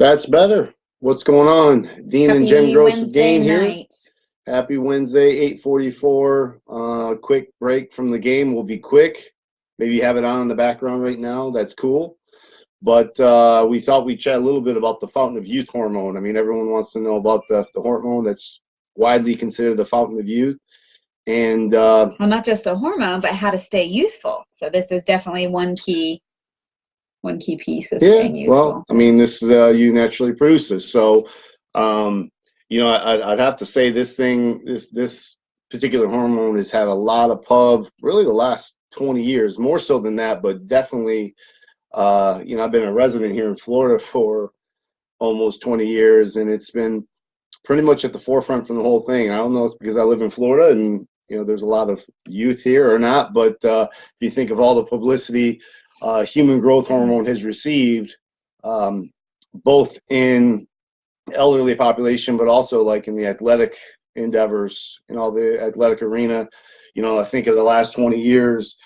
That's better. What's going on? Dean and Jen Happy Gross with Wednesday Game here. night. Happy Wednesday, 8:44. Quick break from the game. We'll be quick. Maybe you have it on in the background right now. That's cool. But we thought we'd chat a little bit about the fountain of youth hormone. I mean, everyone wants to know about the hormone that's widely considered the fountain of youth. And Well, not just the hormone, but how to stay youthful. So this is definitely one key piece of yeah, staying well, youthful. I mean, this is you naturally produce this. So, I'd have to say this particular hormone has had a lot of pub, really the last 20 years, more so than that, but definitely, I've been a resident here in Florida for almost 20 years, and it's been pretty much at the forefront from the whole thing. I don't know if it's because I live in Florida and, there's a lot of youth here or not, but if you think of all the publicity human growth hormone has received, both in elderly population, but also like in the athletic endeavors, the athletic arena. I think of the last 20 years,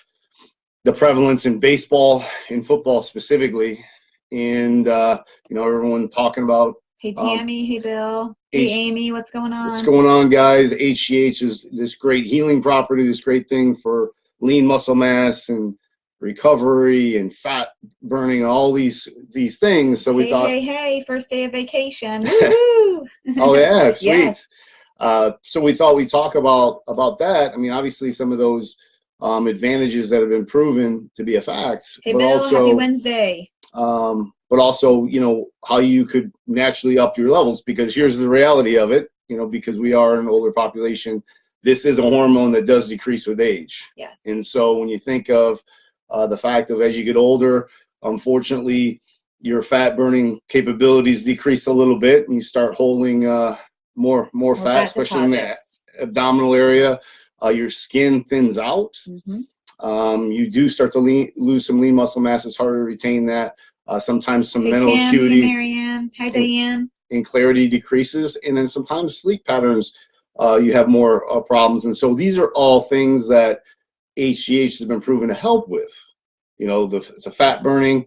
the prevalence in baseball, in football specifically, and everyone talking about Hey, Tammy. Hey, Bill. Hey, Amy. What's going on? What's going on, guys? HGH is this great healing property, this great thing for lean muscle mass and recovery and fat burning, all these things. So we thought, hey, first day of vacation. Woo-hoo! oh yeah, sweet. Yes. So we thought we'd talk about that. I mean, obviously some of those advantages that have been proven to be a fact. Hey, but Bill. also, Happy Wednesday. But also, how you could naturally up your levels, because here's the reality of it, because we are an older population, this is a hormone that does decrease with age. Yes. And so when you think of the fact of as you get older, unfortunately, your fat burning capabilities decrease a little bit and you start holding more fat, especially deposits in the abdominal area. Your skin thins out. Mm-hmm. You do start to lose some lean muscle mass. It's harder to retain that. Sometimes some mental acuity. Hey, Marianne. Hi, Diane. And clarity decreases. And then sometimes sleep patterns, you have more problems. And so these are all things that HGH has been proven to help with. It's a fat burning,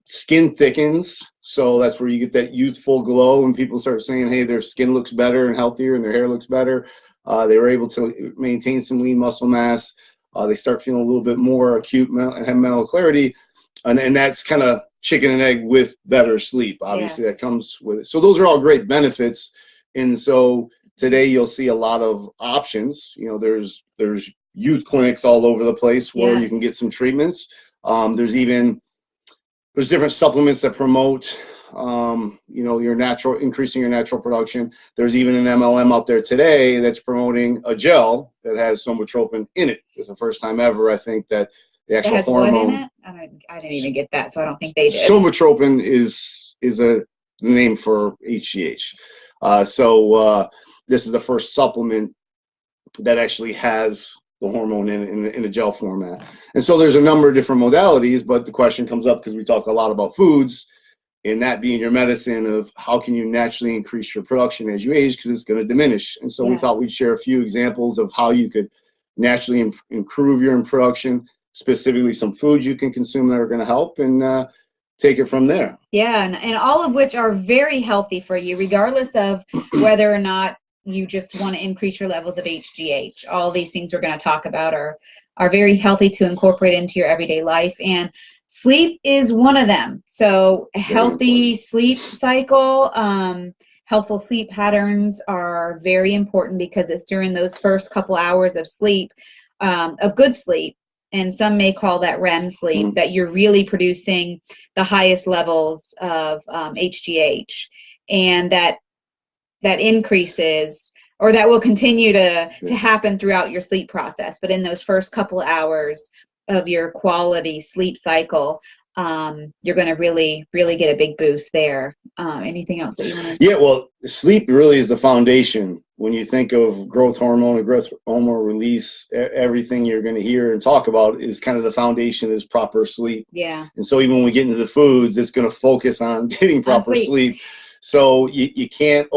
skin thickens. So that's where you get that youthful glow when people start saying, hey, their skin looks better and healthier and their hair looks better. They were able to maintain some lean muscle mass. They start feeling a little bit more acute and have mental clarity. And that's kind of chicken and egg with better sleep. Obviously, yes. That comes with it. So those are all great benefits. And so today you'll see a lot of options. There's youth clinics all over the place where yes. You can get some treatments. There's different supplements that promote, increasing your natural production. There's even an MLM out there today that's promoting a gel that has somatropin in it. It's the first time ever, I think, that the actual hormone. What in it? I didn't even get that, so I don't think they did. Somatropin is a name for HGH. So this is the first supplement that actually has the hormone in a gel format. And so there's a number of different modalities, but the question comes up because we talk a lot about foods, and that being your medicine of how can you naturally increase your production as you age, because it's going to diminish. And so yes. We thought we'd share a few examples of how you could naturally improve your production, specifically some foods you can consume that are going to help, and take it from there. Yeah, and all of which are very healthy for you, regardless of whether or not you just want to increase your levels of HGH. All these things we're going to talk about are very healthy to incorporate into your everyday life, and sleep is one of them. So healthy sleep cycle, healthful sleep patterns are very important, because it's during those first couple hours of sleep, of good sleep, and some may call that REM sleep, that you're really producing the highest levels of HGH, and that increases, or that will continue to happen throughout your sleep process. But in those first couple hours of your quality sleep cycle, you're going to really, really get a big boost there. Anything else that you want to? Yeah, well, sleep really is the foundation. When you think of growth hormone and growth hormone release, everything you're going to hear and talk about is kind of the foundation is proper sleep. Yeah. And so even when we get into the foods, it's going to focus on getting proper sleep. So you can't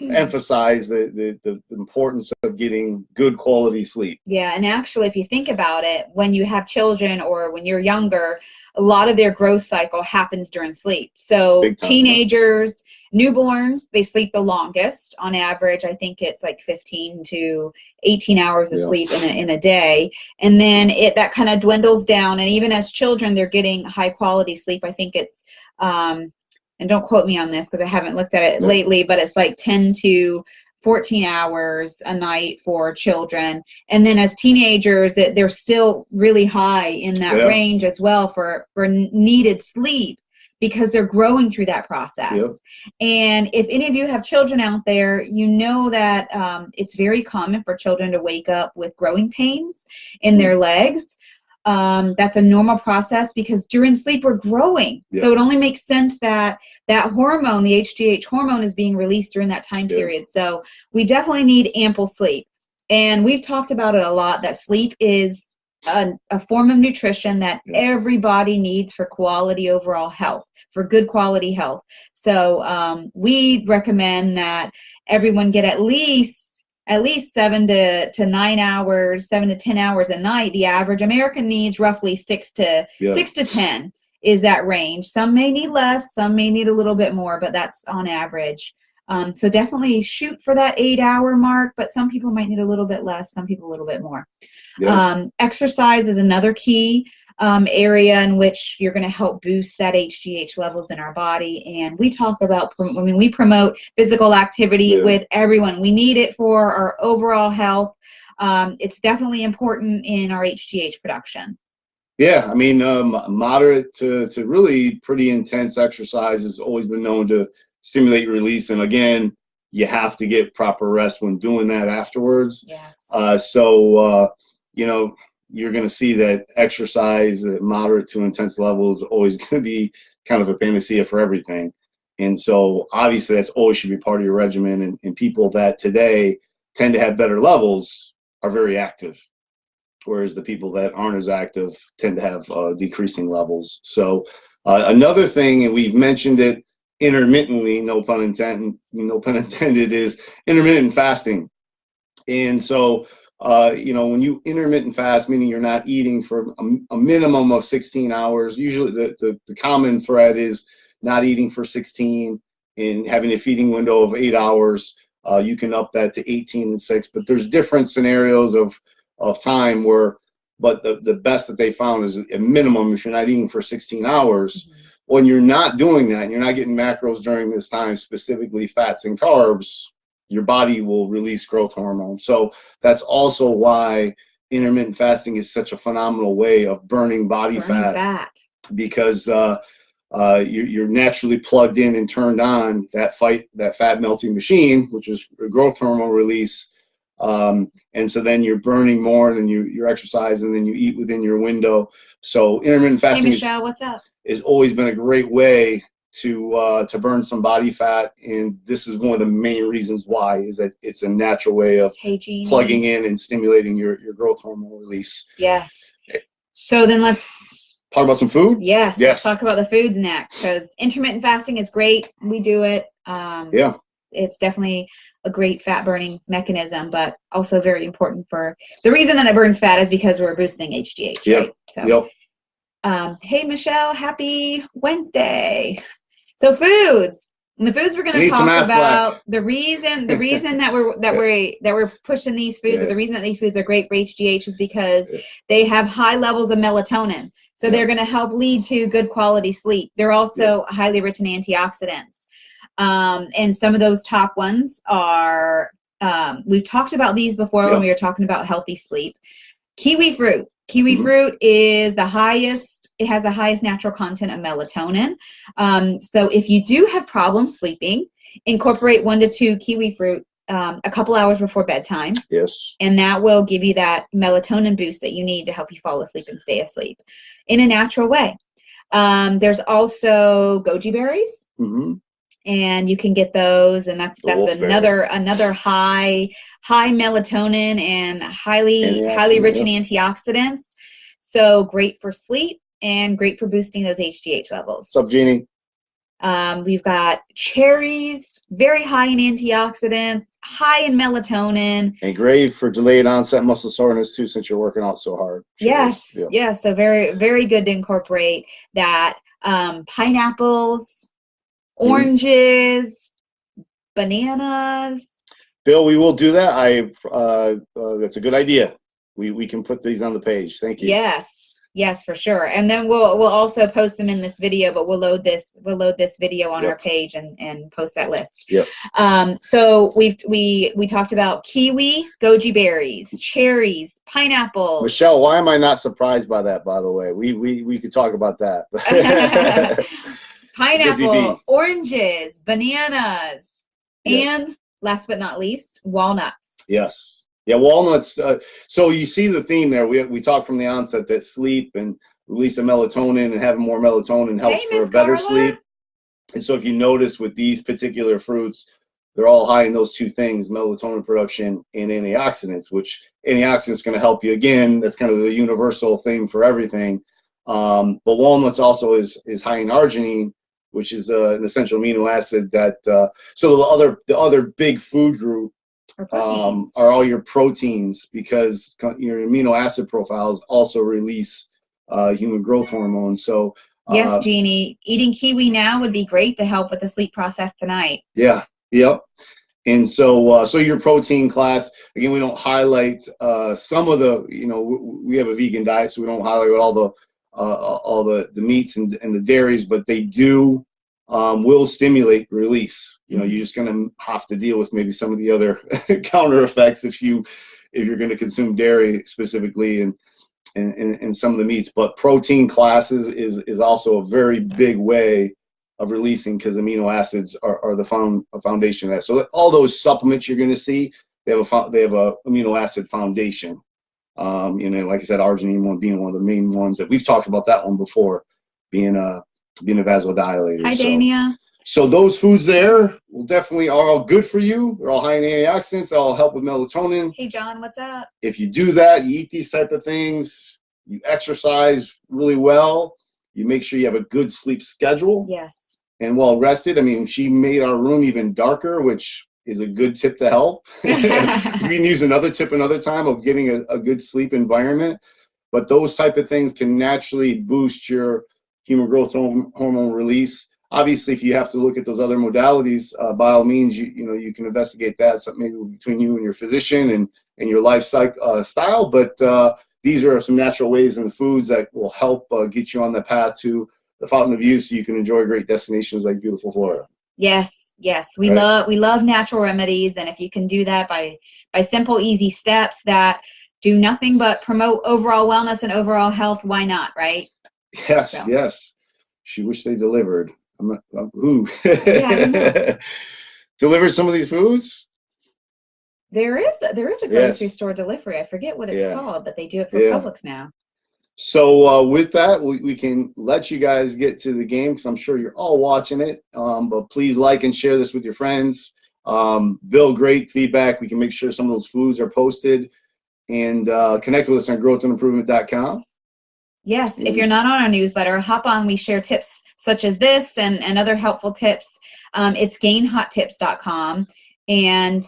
emphasize the importance of getting good quality sleep. Yeah, and actually, if you think about it, when you have children or when you're younger, a lot of their growth cycle happens during sleep. So Big time, teenagers, newborns, they sleep the longest. On average, I think it's like 15 to 18 hours of sleep in a day. And then that kind of dwindles down. And even as children, they're getting high quality sleep. I think it's, and don't quote me on this because I haven't looked at it lately, but it's like 10 to 14 hours a night for children. And then as teenagers, they're still really high in that range as well for needed sleep because they're growing through that process. And if any of you have children out there, you know that it's very common for children to wake up with growing pains in their legs. That's a normal process because during sleep we're growing. So it only makes sense that that hormone, the HGH hormone, is being released during that time period. So we definitely need ample sleep. And we've talked about it a lot, that sleep is a form of nutrition that everybody needs for quality overall health, for good quality health. So we recommend that everyone get at least 7 to 9 hours, 7 to 10 hours a night. The average American needs roughly 6 to 10 is that range. Some may need less, some may need a little bit more, but that's on average. So definitely shoot for that 8-hour mark, but some people might need a little bit less, some people a little bit more. Exercise is another key area in which you're going to help boost that HGH levels in our body. And we talk about, we promote physical activity with everyone. We need it for our overall health. It's definitely important in our HGH production. Yeah, I mean, moderate to really pretty intense exercise has always been known to stimulate release. And again, you have to get proper rest when doing that afterwards. So, you know, you're going to see that exercise at moderate to intense levels is always going to be kind of a panacea for everything. And so obviously that's always should be part of your regimen. And people that today tend to have better levels are very active, whereas the people that aren't as active tend to have decreasing levels. So another thing, and we've mentioned it intermittently, no pun intended, is intermittent fasting. And so you know, when you intermittent fast, meaning you're not eating for a minimum of 16 hours, usually the common thread is not eating for 16 and having a feeding window of 8 hours. You can up that to 18 and 6, but there's different scenarios of time where, but the best that they found is a minimum if you're not eating for 16 hours. When you're not doing that and you're not getting macros during this time, specifically fats and carbs, your body will release growth hormone. So that's also why intermittent fasting is such a phenomenal way of burning body fat. Because you're naturally plugged in and turned on that fat melting machine, which is growth hormone release. And so then you're burning more, and then you're exercising, and then you eat within your window. So intermittent fasting has always been a great way to burn some body fat, and this is one of the main reasons why, is that it's a natural way of plugging in and stimulating your growth hormone release. So then let's talk about some food. Let's talk about the foods next, because intermittent fasting is great. We do it. It's definitely a great fat burning mechanism, but also very important for the reason that it burns fat is because we're boosting HGH, right? So hey Michelle, happy Wednesday. So foods. And the foods we're going to talk about, the reason that we're pushing these foods, or the reason that these foods are great for HGH, is because they have high levels of melatonin. So they're going to help lead to good quality sleep. They're also highly rich in antioxidants. And some of those top ones are, we've talked about these before when we were talking about healthy sleep. Kiwi fruit. Kiwi fruit is the highest, it has the highest natural content of melatonin. So if you do have problems sleeping, incorporate 1 to 2 kiwi fruit a couple hours before bedtime. And that will give you that melatonin boost that you need to help you fall asleep and stay asleep in a natural way. There's also goji berries. And you can get those, and that's another high melatonin and highly rich in antioxidants. So great for sleep and great for boosting those HGH levels. What's up, Jeannie? We've got cherries, very high in antioxidants, high in melatonin. And great for delayed onset muscle soreness too, since you're working out so hard. Yes, Yeah. yes. So very, very good to incorporate that. Pineapples, oranges, bananas. Bill, we will do that. That's a good idea. We can put these on the page. Thank you. Yes, yes, for sure. And then we'll also post them in this video, but we'll load this video on our page and post that list. Yep. So we talked about kiwi, goji berries, cherries, pineapples. Michelle, why am I not surprised by that, by the way? We could talk about that. Pineapple, oranges, bananas, and last but not least, walnuts. Yes. Yeah, walnuts. So you see the theme there. We talked from the onset that sleep and release of melatonin and having more melatonin helps for a better sleep. And so if you notice with these particular fruits, they're all high in those two things, melatonin production and antioxidants, which antioxidants going to help you. Again, that's kind of the universal thing for everything. But walnuts also is high in arginine, which is an essential amino acid that, so the other big food group are all your proteins, because your amino acid profiles also release human growth hormone. So yes, Jeannie, eating kiwi now would be great to help with the sleep process tonight. Yeah, yep. And so so your protein class, again, we don't highlight some of the, we have a vegan diet, so we don't highlight all the meats and the dairies, but they do will stimulate release. You're just going to have to deal with maybe some of the other counter effects if you're going to consume dairy specifically and some of the meats. But protein classes is also a very big way of releasing, because amino acids are the foundation of that. So all those supplements you're going to see, they have a amino acid foundation. Like I said, arginine being one of the main ones that we've talked about, that one before, being a vasodilator. Hi, Dania. So those foods there will definitely are all good for you. They're all high in antioxidants. They'll help with melatonin. Hey, John, what's up? If you do that, you eat these type of things, you exercise really well, you make sure you have a good sleep schedule. Yes. And well rested. I mean, she made our room even darker, which is a good tip to help. We can use another tip another time of getting a good sleep environment. But those type of things can naturally boost your human growth hormone release. Obviously, if you have to look at those other modalities, by all means, you can investigate that. So maybe between you and your physician and your lifestyle. But these are some natural ways in the foods that will help get you on the path to the fountain of youth, so you can enjoy great destinations like beautiful Florida. Yes, we love natural remedies, and if you can do that by simple, easy steps that do nothing but promote overall wellness and overall health, why not, right? Yes, yes. She wished they delivered. Who? Delivered some of these foods? There is a grocery store delivery. I forget what it's called, but they do it for Publix now. So with that, we can let you guys get to the game, because I'm sure you're all watching it. But please like and share this with your friends. Bill, great feedback. We can make sure some of those foods are posted. And connect with us on growthandimprovement.com. Yes, if you're not on our newsletter, hop on. We share tips such as this and other helpful tips. It's gainhottips.com. And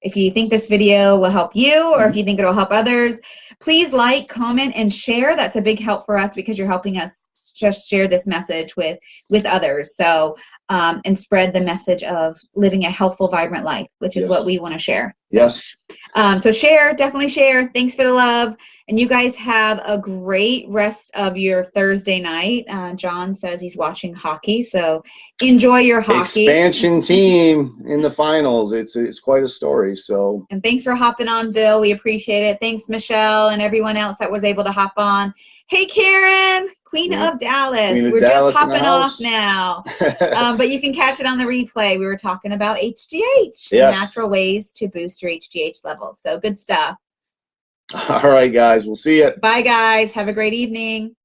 if you think this video will help you, or if you think it'll help others, please like, comment, and share. That's a big help for us, because you're helping us just share this message with others. So, and spread the message of living a healthful, vibrant life, which is what we want to share. Yes. So share, definitely share. Thanks for the love. And you guys have a great rest of your Thursday night. John says he's watching hockey, so enjoy your hockey. Expansion team in the finals. It's quite a story. So. And thanks for hopping on, Bill. We appreciate it. Thanks, Michelle, and everyone else that was able to hop on. Hey, Karen, Queen of Dallas. We're just hopping off now. But you can catch it on the replay. We were talking about HGH, natural ways to boost your HGH level. So good stuff. All right, guys. We'll see you. Bye, guys. Have a great evening.